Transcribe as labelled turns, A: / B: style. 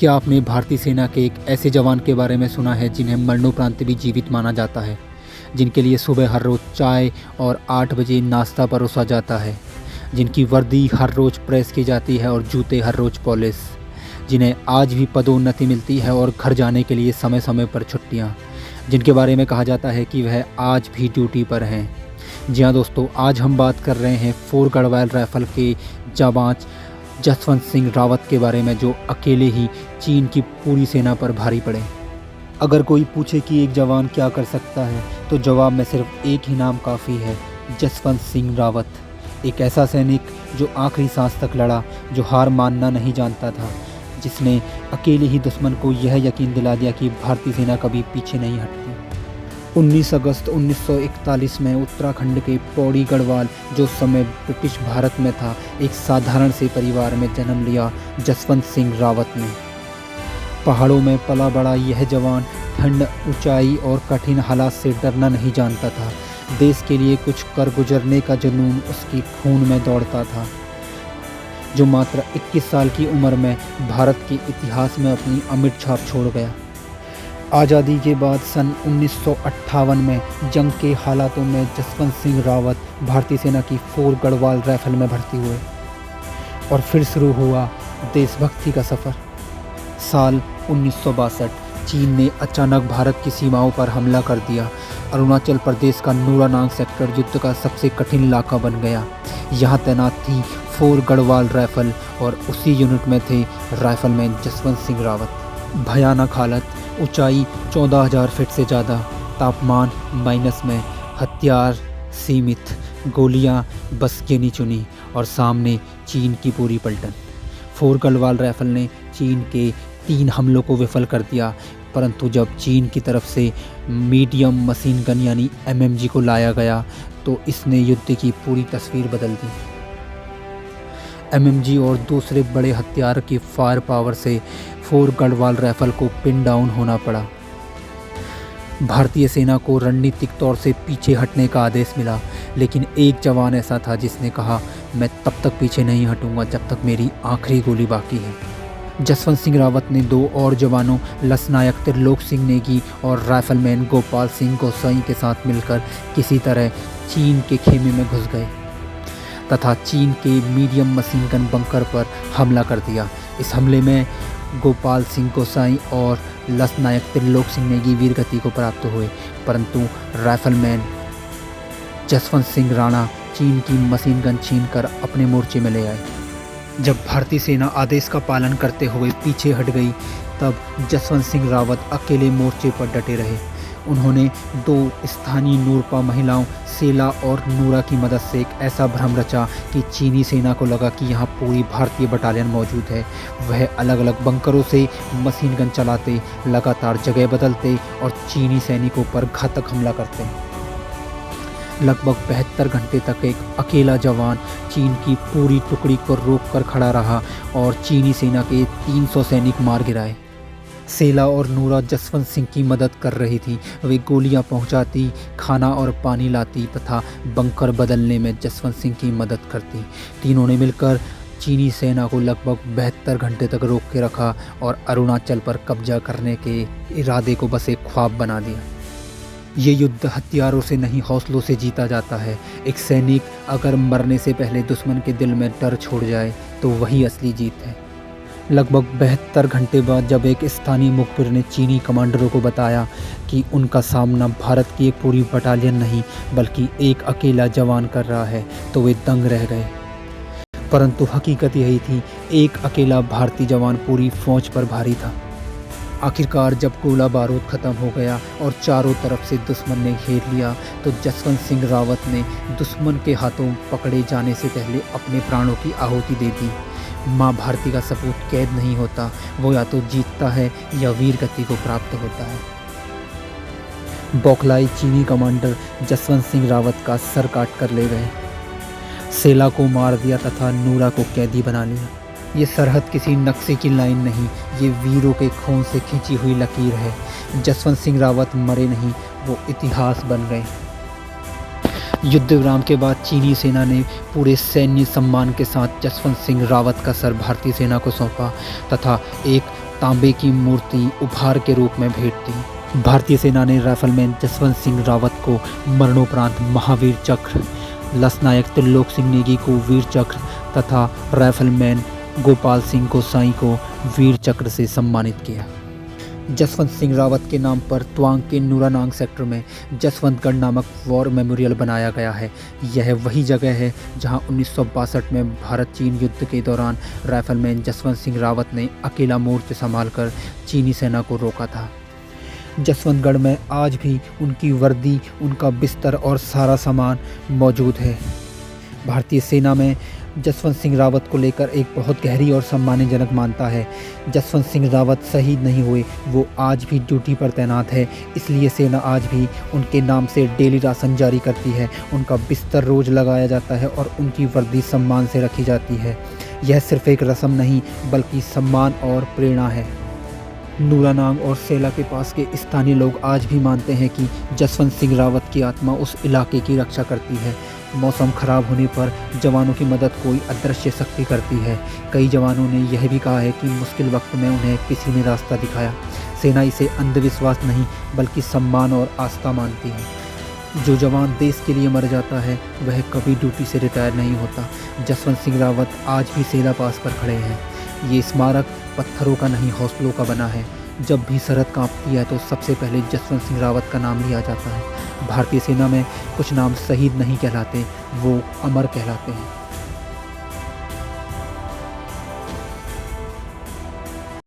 A: क्या आपने भारतीय सेना के एक ऐसे जवान के बारे में सुना है जिन्हें मरणोपरांत भी जीवित माना जाता है, जिनके लिए सुबह हर रोज़ चाय और 8 बजे नाश्ता परोसा जाता है, जिनकी वर्दी हर रोज़ प्रेस की जाती है और जूते हर रोज़ पॉलिश, जिन्हें आज भी पदोन्नति मिलती है और घर जाने के लिए समय समय पर छुट्टियाँ, जिनके बारे में कहा जाता है कि वह आज भी ड्यूटी पर हैं। जी हाँ दोस्तों, आज हम बात कर रहे हैं फोर्ट गढ़वाल राइफल के जाबाज जसवंत सिंह रावत के बारे में, जो अकेले ही चीन की पूरी सेना पर भारी पड़े। अगर कोई पूछे कि एक जवान क्या कर सकता है, तो जवाब में सिर्फ एक ही नाम काफ़ी है, जसवंत सिंह रावत। एक ऐसा सैनिक जो आखिरी सांस तक लड़ा, जो हार मानना नहीं जानता था, जिसने अकेले ही दुश्मन को यह यकीन दिला दिया कि भारतीय सेना कभी पीछे नहीं हटती। 19 अगस्त 1941 में उत्तराखंड के पौड़ी गढ़वाल, जो समय ब्रिटिश भारत में था, एक साधारण से परिवार में जन्म लिया जसवंत सिंह रावत ने। पहाड़ों में पला बड़ा यह जवान ठंड, ऊंचाई और कठिन हालात से डरना नहीं जानता था। देश के लिए कुछ कर गुजरने का जुनून उसके खून में दौड़ता था, जो मात्र 21 साल की उम्र में भारत के इतिहास में अपनी अमिट छाप छोड़ गया। आज़ादी के बाद सन 1958 में जंग के हालातों में जसवंत सिंह रावत भारतीय सेना की फोर्ट गढ़वाल राइफल में भर्ती हुए और फिर शुरू हुआ देशभक्ति का सफ़र। साल 1962 चीन ने अचानक भारत की सीमाओं पर हमला कर दिया। अरुणाचल प्रदेश का नूरानांग सेक्टर युद्ध का सबसे कठिन इलाका बन गया। यहाँ तैनात थी फोर्ट गढ़वाल राइफल और उसी यूनिट में थे राइफलमैन जसवंत सिंह रावत। भयानक हालत, ऊंचाई 14,000 फीट से ज़्यादा, तापमान माइनस में, हथियार सीमित, गोलियां बस गिनी चुनी और सामने चीन की पूरी पलटन। फोर्ट गढ़वाल राइफल ने चीन के 3 हमलों को विफल कर दिया, परंतु जब चीन की तरफ से मीडियम मशीन गन यानी MMG को लाया गया, तो इसने युद्ध की पूरी तस्वीर बदल दी। MMG और दूसरे बड़े हथियार की फायर पावर से फोर्ट गढ़वाल राइफल को पिन डाउन होना पड़ा। भारतीय सेना को रणनीतिक तौर से पीछे हटने का आदेश मिला, लेकिन एक जवान ऐसा था जिसने कहा, मैं तब तक पीछे नहीं हटूंगा जब तक मेरी आखिरी गोली बाकी है। जसवंत सिंह रावत ने 2 और जवानों लसनायक त्रिलोक सिंह नेगी और राइफलमैन गोपाल सिंह गोसाई के साथ मिलकर किसी तरह चीन के खेमे में घुस गए तथा चीन के मीडियम मशीन गन बंकर पर हमला कर दिया। इस हमले में गोपाल सिंह गोसाई और लसनायक त्रिलोक सिंह नेगी वीरगति को प्राप्त हुए, परंतु राइफलमैन जसवंत सिंह राणा चीन की मशीन गन छीनकर अपने मोर्चे में ले आए। जब भारतीय सेना आदेश का पालन करते हुए पीछे हट गई, तब जसवंत सिंह रावत अकेले मोर्चे पर डटे रहे। उन्होंने 2 स्थानीय नूरपा महिलाओं सेला और नूरा की मदद से एक ऐसा भ्रम रचा कि चीनी सेना को लगा कि यहाँ पूरी भारतीय बटालियन मौजूद है। वह अलग अलग बंकरों से मशीन गन चलाते, लगातार जगह बदलते और चीनी सैनिकों पर घातक हमला करते। लगभग 72 घंटे तक एक अकेला जवान चीन की पूरी टुकड़ी को रोककर खड़ा रहा और चीनी सेना के 300 सैनिक मार गिराए। सेला और नूरा जसवंत सिंह की मदद कर रही थी। वे गोलियां पहुंचाती, खाना और पानी लाती तथा बंकर बदलने में जसवंत सिंह की मदद करती। तीनों ने मिलकर चीनी सेना को लगभग 72 घंटे तक रोक के रखा और अरुणाचल पर कब्जा करने के इरादे को बस एक ख्वाब बना दिया। ये युद्ध हथियारों से नहीं, हौसलों से जीता जाता है। एक सैनिक अगर मरने से पहले दुश्मन के दिल में डर छोड़ जाए, तो वही असली जीत है। लगभग 72 घंटे बाद जब एक स्थानीय मुखबिर ने चीनी कमांडरों को बताया कि उनका सामना भारत की एक पूरी बटालियन नहीं बल्कि एक अकेला जवान कर रहा है, तो वे दंग रह गए। परंतु हकीकत यही थी, एक अकेला भारतीय जवान पूरी फौज पर भारी था। आखिरकार जब गोला बारूद ख़त्म हो गया और चारों तरफ से दुश्मन ने घेर लिया, तो जसवंत सिंह रावत ने दुश्मन के हाथों पकड़े जाने से पहले अपने प्राणों की आहुति दे दी। माँ भारती का सपूत कैद नहीं होता, वो या तो जीतता है या वीर गति को प्राप्त होता है। बौखलाई चीनी कमांडर जसवंत सिंह रावत का सर काट कर ले गए, सेला को मार दिया तथा नूरा को कैदी बना लिया। ये सरहद किसी नक्शे की लाइन नहीं, ये वीरों के खून से खींची हुई लकीर है। जसवंत सिंह रावत मरे नहीं, वो इतिहास बन गए। युद्ध विराम के बाद चीनी सेना ने पूरे सैन्य सम्मान के साथ जसवंत सिंह रावत का सर भारतीय सेना को सौंपा तथा एक तांबे की मूर्ति उपहार के रूप में भेंट दी। भारतीय सेना ने राइफलमैन जसवंत सिंह रावत को मरणोपरांत महावीर चक्र, लसनायक त्रिलोक सिंह नेगी को वीर चक्र तथा राइफलमैन गोपाल सिंह गोसाई को वीर चक्र से सम्मानित किया। जसवंत सिंह रावत के नाम पर तवांग के नूरानांग सेक्टर में जसवंतगढ़ नामक वॉर मेमोरियल बनाया गया है। यह वही जगह है जहां 1962 में भारत चीन युद्ध के दौरान राइफलमैन जसवंत सिंह रावत ने अकेला मोर्चे संभालकर चीनी सेना को रोका था। जसवंतगढ़ में आज भी उनकी वर्दी, उनका बिस्तर और सारा सामान मौजूद है। भारतीय सेना में जसवंत सिंह रावत को लेकर एक बहुत गहरी और सम्मानजनक मान्यता है। जसवंत सिंह रावत शहीद नहीं हुए, वो आज भी ड्यूटी पर तैनात है, इसलिए सेना आज भी उनके नाम से डेली राशन जारी करती है। उनका बिस्तर रोज लगाया जाता है और उनकी वर्दी सम्मान से रखी जाती है। यह सिर्फ एक रस्म नहीं बल्कि सम्मान और प्रेरणा है। नूरानांग और सेला के पास के स्थानीय लोग आज भी मानते हैं कि जसवंत सिंह रावत की आत्मा उस इलाके की रक्षा करती है। मौसम खराब होने पर जवानों की मदद कोई अदृश्य शक्ति करती है। कई जवानों ने यह भी कहा है कि मुश्किल वक्त में उन्हें किसी ने रास्ता दिखाया। सेना इसे अंधविश्वास नहीं बल्कि सम्मान और आस्था मानती है। जो जवान देश के लिए मर जाता है वह कभी ड्यूटी से रिटायर नहीं होता। जसवंत सिंह रावत आज भी सेला पास पर खड़े हैं। ये स्मारक पत्थरों का नहीं हौसलों का बना है। जब भी सरहद कांपती है तो सबसे पहले जसवंत सिंह रावत का नाम लिया जाता है। भारतीय सेना में कुछ नाम शहीद नहीं कहलाते, वो अमर कहलाते हैं।